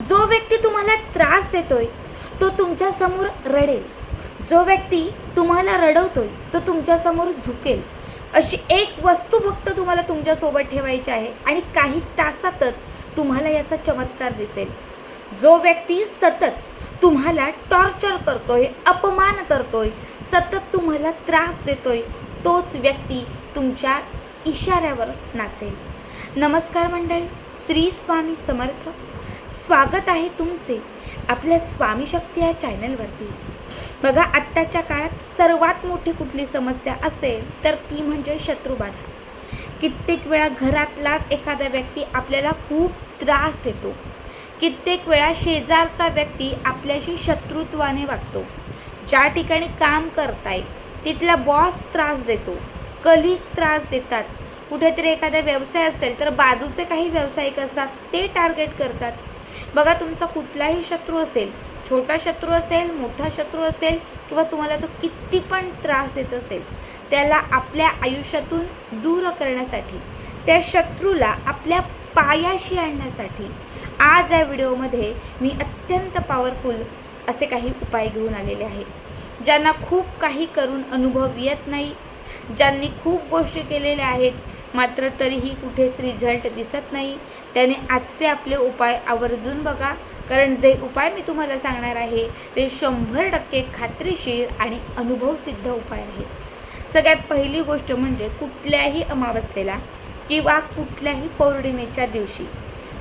जो व्यक्ती तुम्हाला त्रास देतोय तो तुमच्या समोर रडेल, जो व्यक्ती तुम्हाला रडवतोय तो तुमच्या समोर झुकेल. अशी एक वस्तू फक्त तुम्हाला तुमच्यासोबत ठेवायची आहे आणि काही तासातच तुम्हाला याचा चमत्कार दिसेल. जो व्यक्ती सतत तुम्हाला टॉर्चर करतोय, अपमान करतोय, सतत तुम्हाला त्रास देतोय, तोच व्यक्ती तुमच्या इशाऱ्यावर नाचेल. नमस्कार मंडळी, श्री स्वामी समर्थ. स्वागत आहे तुमचे आपल्या स्वामी शक्ती या चॅनलवरती. बघा, आत्ताच्या काळात सर्वात मोठी कुठली समस्या असेल तर ती म्हणजे शत्रुबाधा. कित्येक वेळा घरातलाच एखादा व्यक्ती आपल्याला खूप त्रास देतो. कित्येक वेळा शेजारचा व्यक्ती आपल्याशी शत्रुत्वाने वागतो. ज्या ठिकाणी काम करताय तिथला बॉस त्रास देतो, कलीग त्रास देतात. कुठेतरी एखादा व्यवसाय असेल तर बाजूचे काही व्यावसायिक असतात, ते टार्गेट करतात. बघा, तुमचा कुठलाही शत्रू असेल, छोटा शत्रू असेल, मोठा शत्रू असेल, किंवा तुम्हाला तो किती पण त्रास देत असेल, त्याला आपल्या आयुष्यातून दूर करण्यासाठी, त्या शत्रूला आपल्या पायाशी आणण्यासाठी आज या व्हिडिओमध्ये मी अत्यंत पॉवरफुल असे काही उपाय घेऊन आलेले आहे. ज्यांना खूप काही करून अनुभव येत नाही, ज्यांनी खूप गोष्टी केलेल्या आहेत मात्र तरीही कुठेच रिझल्ट दिसत नाही, त्याने आजचे आपले उपाय आवर्जून बघा. कारण जे उपाय मी तुम्हाला सांगणार आहे ते 100% खात्रीशीर आणि अनुभवसिद्ध उपाय आहेत. सगळ्यात पहिली गोष्ट म्हणजे कुठल्याही अमावस्येला किंवा कुठल्याही पौर्णिमेच्या दिवशी,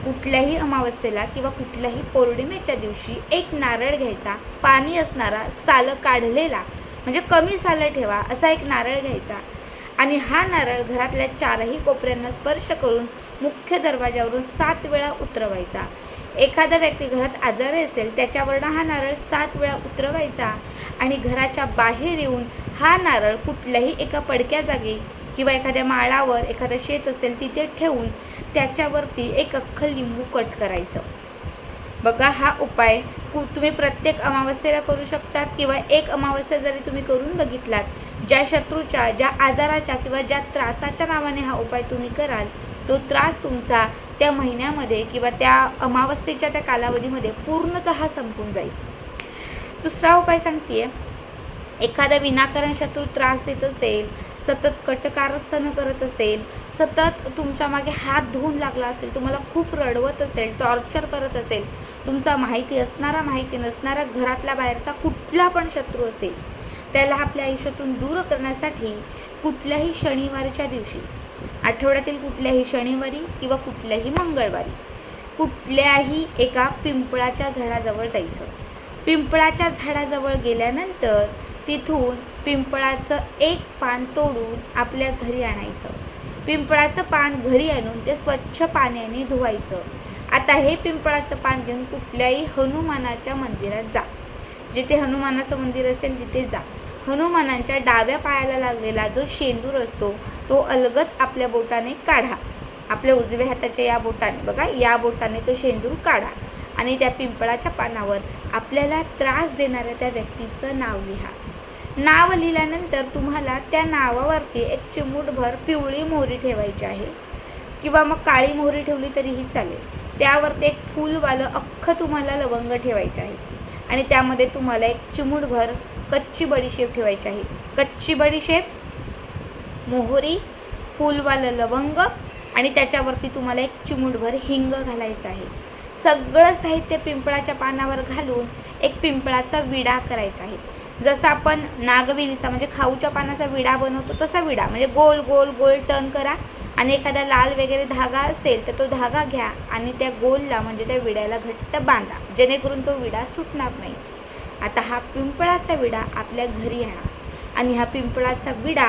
कुठल्याही अमावस्येला किंवा कुठल्याही पौर्णिमेच्या दिवशी एक नारळ घ्यायचा, पाणी असणारा, सालं काढलेला, म्हणजे कमी सालं ठेवा असा एक नारळ घ्यायचा आणि हा नारळ घरातल्या चारही कोपऱ्यांना स्पर्श करून मुख्य दरवाजावरून 7 वेळा उतरवायचा. एखादा व्यक्ती घरात आजारी असेल त्याच्यावरनं हा नारळ 7 वेळा उतरवायचा आणि घराच्या बाहेर येऊन हा नारळ कुठल्याही एका पडक्या जागी किंवा एखाद्या माळावर, एखादं शेत असेल तिथे ठेवून त्याच्यावरती एक अख्खं लिंबू कट करायचं. बघा, हा उपाय तुम्ही प्रत्येक अमावस्येला करू शकतात किंवा एक अमावस्या जरी तुम्ही करून बघितलात, ज्या शत्रूच्या, ज्या आजाराच्या किंवा ज्या त्रासाच्या नावाने हा उपाय तुम्ही कराल, तो त्रास तुमचा त्या महिन्यामध्ये किंवा त्या अमावस्येच्या त्या कालावधीमध्ये पूर्णतः संपून जाईल. दुसरा उपाय सांगते. एखादा विनाकारण शत्रू त्रास देत असेल, सतत कटकारस्थानं करत असेल, सतत तुमच्या मागे हात धुवून लागला असेल, तुम्हाला खूप रडवत असेल, टॉर्चर करत असेल, तुमचा माहिती असणारा, माहिती नसणारा, घरातला बाहेरचा कुठला पण शत्रू असेल, त्याला आपल्या आयुष्यातून दूर करण्यासाठी कुठल्याही शनिवारच्या दिवशी, आठवड्यातील कुठल्याही शनिवारी किंवा कुठल्याही मंगळवारी, कुठल्याही एका पिंपळाच्या झाडाजवळ जायचं. पिंपळाच्या झाडाजवळ गेल्यानंतर तिथून पिंपळाचं एक पान तोडून आपल्या घरी आणायचं. पिंपळाचं पान घरी आणून ते स्वच्छ पाण्याने धुवायचं. आता हे पिंपळाचं पान घेऊन कुठल्याही हनुमानाच्या मंदिरात जा. जिथे हनुमानाचं मंदिर असेल तिथे जा. हनुमानांच्या डाव्या पायाला लागलेला जो शेंदूर असतो तो अलगद आपल्या बोटाने काढा. आपल्या उजव्या हाताच्या या बोटाने, बघा, या बोटाने तो शेंदूर काढा आणि त्या पिंपळाच्या पानावर आपल्याला त्रास देणाऱ्या त्या व्यक्तीचं नाव लिहा. नाव लिहिल्यानंतर तुम्हाला त्या नावावरती एक चिमूटभर पिवळी मोहरी ठेवायची आहे किंवा मग काळी मोहरी ठेवली तरीही चालेल. त्यावरती एक फूलवालं अख्खं तुम्हाला लवंग ठेवायचं आहे आणि त्यामध्ये तुम्हाला एक चिमूटभर कच्ची बडीशेप ठेवायची आहे. कच्ची बडीशेप, मोहरी, फूलवालं लवंग आणि त्याच्यावरती तुम्हाला एक चिमूटभर हिंग घालायचं आहे. सगळं साहित्य पिंपळाच्या पानावर घालून एक पिंपळाचा विडा करायचा आहे. जसं आपण नागवेलीचा म्हणजे खाऊच्या पानाचा विडा बनवतो तसा विडा, म्हणजे गोल गोल गोल टर्न करा आणि एखादा लाल वगैरे धागा असेल तर तो धागा घ्या आणि त्या गोलला म्हणजे त्या विड्याला घट्ट बांधा, जेणेकरून तो विडा सुटणार नाही. आता हा पिंपळाचा विडा आपल्या घरी आणा आणि हा पिंपळाचा विडा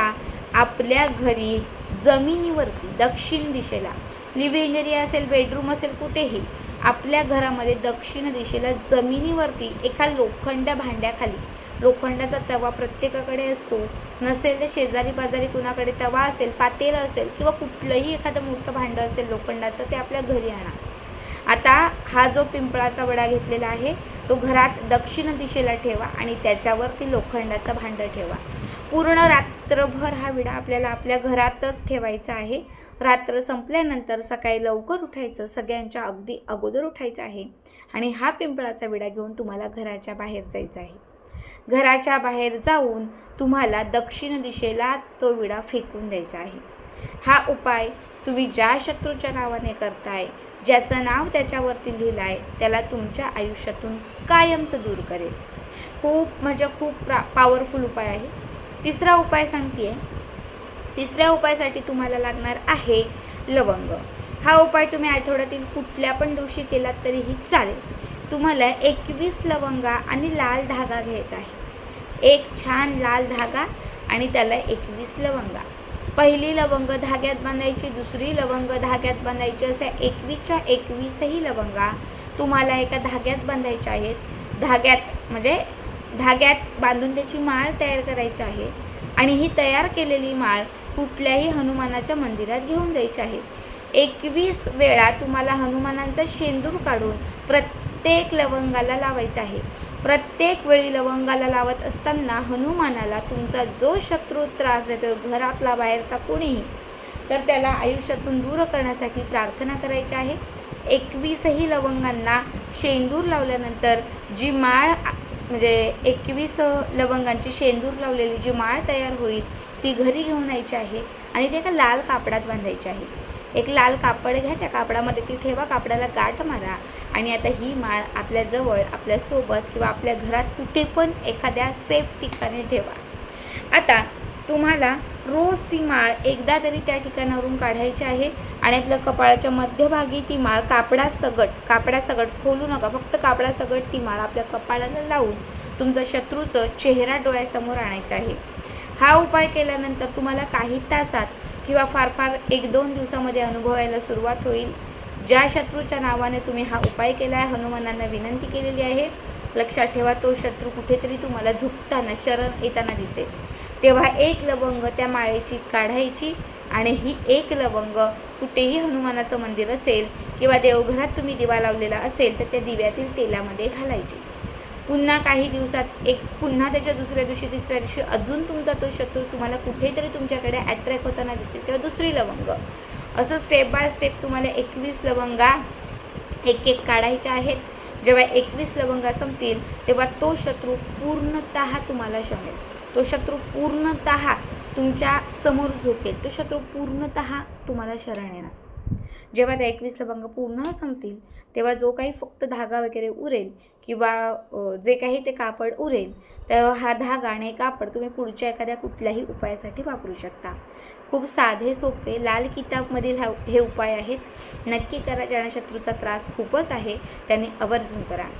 आपल्या घरी जमिनीवरती दक्षिण दिशेला, लिव्हिंग एरिया असेल, बेडरूम असेल, कुठेही आपल्या घरामध्ये दक्षिण दिशेला जमिनीवरती एका लोखंड भांड्याखाली, लोखंडाचा तवा प्रत्येकाकडे असतो, नसेल तर शेजारी पाजारी कुणाकडे तवा असेल, पातेलं असेल किंवा कुठलंही एखादं मोठं भांडं असेल लोखंडाचं, ते आपल्या घरी आणा. आता हा जो पिंपळाचा वडा घेतलेला आहे तो घरात दक्षिण दिशेला ठेवा आणि त्याच्यावरती लोखंडाचं भांडं ठेवा. पूर्ण रात्रभर हा विडा आपल्याला आपल्या घरातच ठेवायचा आहे. रात्र संपल्यानंतर सकाळी लवकर उठायचं, सगळ्यांच्या अगदी अगोदर उठायचं आहे आणि हा पिंपळाचा विडा घेऊन तुम्हाला घराच्या बाहेर जायचं आहे. घराच्या बाहेर जाऊन तुम्हाला दक्षिण दिशेलाच तो विडा फेकून द्यायचा आहे. हा उपाय तुम्ही ज्या शत्रूच्या नावाने करताय, ज्याचं नाव त्याच्यावरती लिहिलं आहे, त्याला तुमच्या आयुष्यातून कायमचं दूर करेल. खूप पॉवरफुल उपाय आहे. तिसरा उपाय सांगते. तिसऱ्या उपायासाठी तुम्हाला लागणार आहे लवंग. हा उपाय तुम्ही आठवड्यातील कुठल्या पण दिवशी केलात तरीही चालेल. तुम्हाला 21 लवंगा आणि लाल धागा घ्यायचा आहे. एक छान लाल धागा आणि त्याला 21 लवंगा. पहिली लवंग धाग्यात बांधायची, दुसरी लवंग धाग्यात बांधायची, अशा 21च्या 21ही लवंगा तुम्हाला एका धाग्यात बांधायच्या आहेत. धाग्यात बांधून त्याची माळ तयार करायची आहे आणि ही तयार केलेली माळ कुठल्याही हनुमानाच्या मंदिरात घेऊन जायची आहे. 21 वेळा तुम्हाला हनुमानांचा शेंदूर काढून प्रत्येक लवंगाला लावायचा आहे. प्रत्येक वेळी लवंगाला लावत असताना हनुमानाला तुमचा जो शत्रू त्रास देतो, घरातला बाहेरचा कोणीही, तर त्याला आयुष्यातून दूर करण्यासाठी प्रार्थना करायची आहे. 21ही लवंगांना शेंदूर लावल्यानंतर जी माळ 21 लवंगांची शेंदूर लावलेली जी माळ तयार होईल ती घरी घेऊन यायची आहे आणि ती एका लाल कापडात बांधायची आहे. एक लाल कापड घ्या, त्या कापडामध्ये ती ठेवा, कापडाला गाठ मारा आणि आता ही माळ आपल्याजवळ, आपल्यासोबत किंवा आपल्या घरात कुठे पण एखाद्या सेफ ठिकाणी ठेवा. आता तुम्हाला रोज ती माळ एकदा तरी त्या ठिकाणावरून काढायची आहे आणि आपल्या कपाळाच्या मध्यभागी ती माळ कापडासगट खोलू नका, फक्त कापडासगट ती माळ आपल्या कपाळाला लावून तुमचा शत्रूचं चेहरा डोळ्यासमोर आणायचा आहे. हा उपाय केल्यानंतर तुम्हाला काही तासात किंवा फार 1-2 दिवसामध्ये अनुभवायला सुरुवात होईल. ज्या शत्रूच्या नावाने तुम्ही हा उपाय केला आहे, हनुमानांना विनंती केलेली आहे, लक्षात ठेवा तो शत्रू कुठेतरी तुम्हाला झुकताना, शरण येताना दिसेल. तेव्हा एक लवंग त्या माळेची काढायची आणि ही एक लवंग कुठेही हनुमानाचं मंदिर असेल किंवा देवघरात तुम्ही दिवा लावलेला असेल तर त्या दिव्यातील तेलामध्ये घालायची. पुन्हा काही दिवसात पुन्हा त्याच्या दुसऱ्या दिवशी, तिसऱ्या दिवशी अजून तुमचा तो शत्रू तुम्हाला कुठेतरी तुमच्याकडे अट्रॅक्ट होताना दिसेल तेव्हा दुसरी लवंग. असं स्टेप बाय स्टेप तुम्हाला 21 लवंगा एक काढायच्या आहेत. जेव्हा 21 लवंगा संपतील तेव्हा तो शत्रू पूर्णतः तुम्हाला शमेल. तो शत्रू पूर्णतः तुमच्या समोर झोकेल. तो शत्रू पूर्णतः तुम्हाला शरण येणार. जेव्हा त्या 21 लवंग पूर्ण संपतील तेव्हा जो काही फक्त धागा वगैरे उरेल किंवा जे काही ते कापड उरेल, तर हा धागा आणि कापड तुम्ही पुढच्या एखाद्या कुठल्याही उपायासाठी वापरू शकता. खूप साधे सोपे लाल किताबमधील हे उपाय आहेत. नक्की करा. ज्यांना शत्रूचा त्रास खूपच आहे त्यांनी आवर्जून करा.